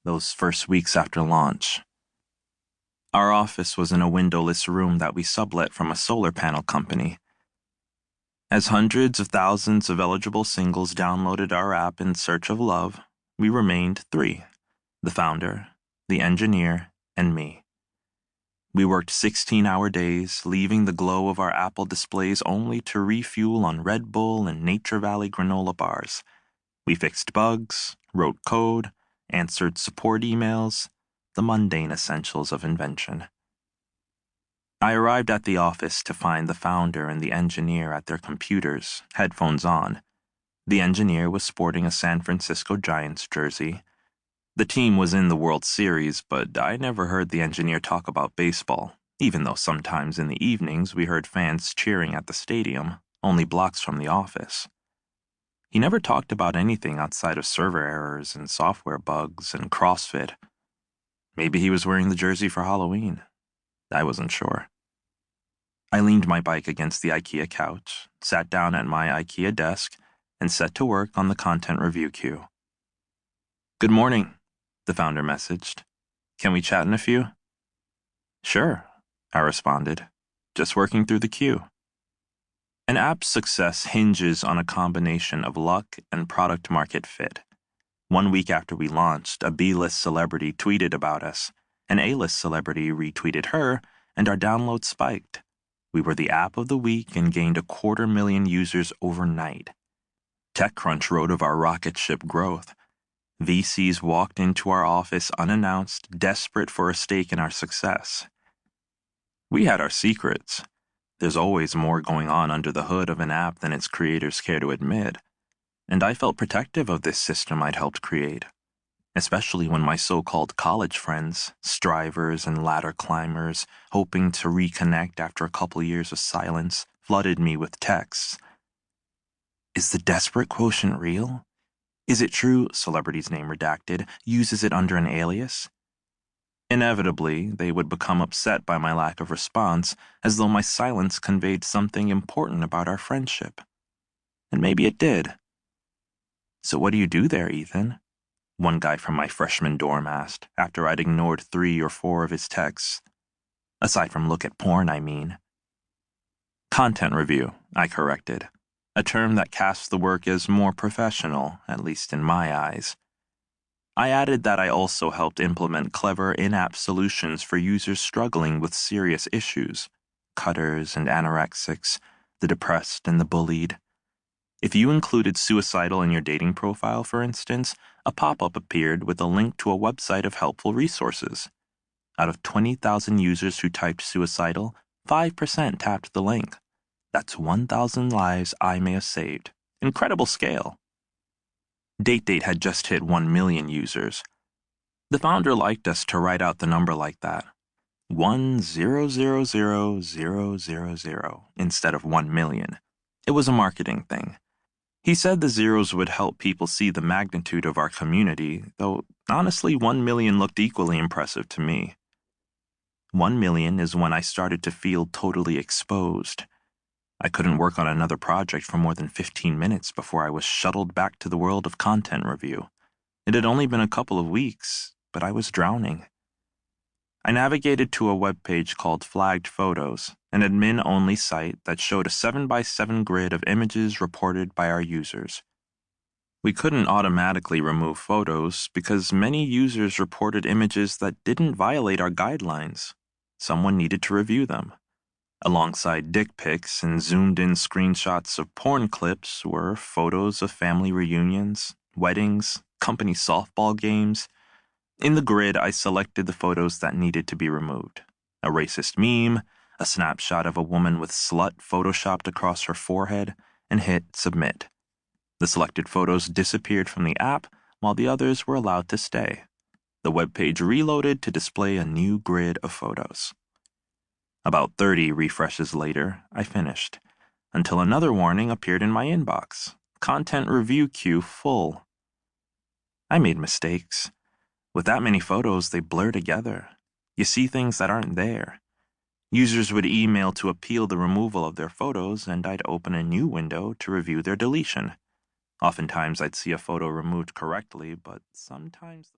those first weeks after launch. Our office was in a windowless room that we sublet from a solar panel company. As hundreds of thousands of eligible singles downloaded our app in search of love, we remained three: the founder, the engineer, and me. We worked 16-hour days, leaving the glow of our Apple displays only to refuel on Red Bull and Nature Valley granola bars. We fixed bugs, wrote code, answered support emails, the mundane essentials of invention. I arrived at the office to find the founder and the engineer at their computers, headphones on. The engineer was sporting a San Francisco Giants jersey. The team was in the World Series, but I never heard the engineer talk about baseball, even though sometimes in the evenings we heard fans cheering at the stadium, only blocks from the office. He never talked about anything outside of server errors and software bugs and CrossFit. Maybe he was wearing the jersey for Halloween. I wasn't sure. I leaned my bike against the IKEA couch, sat down at my IKEA desk, and set to work on the content review queue. "Good morning," the founder messaged. "Can we chat in a few?" "Sure," I responded, "just working through the queue." An app's success hinges on a combination of luck and product-market fit. 1 week after we launched, a B-list celebrity tweeted about us, an A-list celebrity retweeted her, and our downloads spiked. We were the app of the week and gained 250,000 users overnight. TechCrunch wrote of our rocket ship growth. VCs walked into our office unannounced, desperate for a stake in our success. We had our secrets. There's always more going on under the hood of an app than its creators care to admit, and I felt protective of this system I'd helped create, especially when my so-called college friends, strivers and ladder climbers, hoping to reconnect after a couple years of silence, flooded me with texts. "Is the desperate quotient real? Is it true, celebrity's name redacted, uses it under an alias?" Inevitably, they would become upset by my lack of response, as though my silence conveyed something important about our friendship. And maybe it did. "So what do you do there, Ethan?" one guy from my freshman dorm asked, after I'd ignored 3 or 4 of his texts. "Aside from look at porn, I mean." "Content review," I corrected, a term that casts the work as more professional, at least in my eyes. I added that I also helped implement clever in-app solutions for users struggling with serious issues: cutters and anorexics, the depressed and the bullied. If you included suicidal in your dating profile, for instance, a pop-up appeared with a link to a website of helpful resources. Out of 20,000 users who typed suicidal, 5% tapped the link. That's 1,000 lives I may have saved. Incredible scale. DateDate had just hit 1 million users. The founder liked us to write out the number like that. 1,000,000 instead of 1 million. It was a marketing thing. He said the zeros would help people see the magnitude of our community, though honestly 1 million looked equally impressive to me. 1 million is when I started to feel totally exposed. I couldn't work on another project for more than 15 minutes before I was shuttled back to the world of content review. It had only been a couple of weeks, but I was drowning. I navigated to a webpage called Flagged Photos, an admin-only site that showed a 7x7 grid of images reported by our users. We couldn't automatically remove photos because many users reported images that didn't violate our guidelines. Someone needed to review them. Alongside dick pics and zoomed-in screenshots of porn clips were photos of family reunions, weddings, company softball games. In the grid, I selected the photos that needed to be removed: a racist meme, a snapshot of a woman with slut photoshopped across her forehead, and hit submit. The selected photos disappeared from the app, while the others were allowed to stay. The webpage reloaded to display a new grid of photos. About 30 refreshes later, I finished, until another warning appeared in my inbox: content review queue full. I made mistakes. With that many photos, they blur together. You see things that aren't there. Users would email to appeal the removal of their photos, and I'd open a new window to review their deletion. Oftentimes, I'd see a photo removed correctly, but sometimes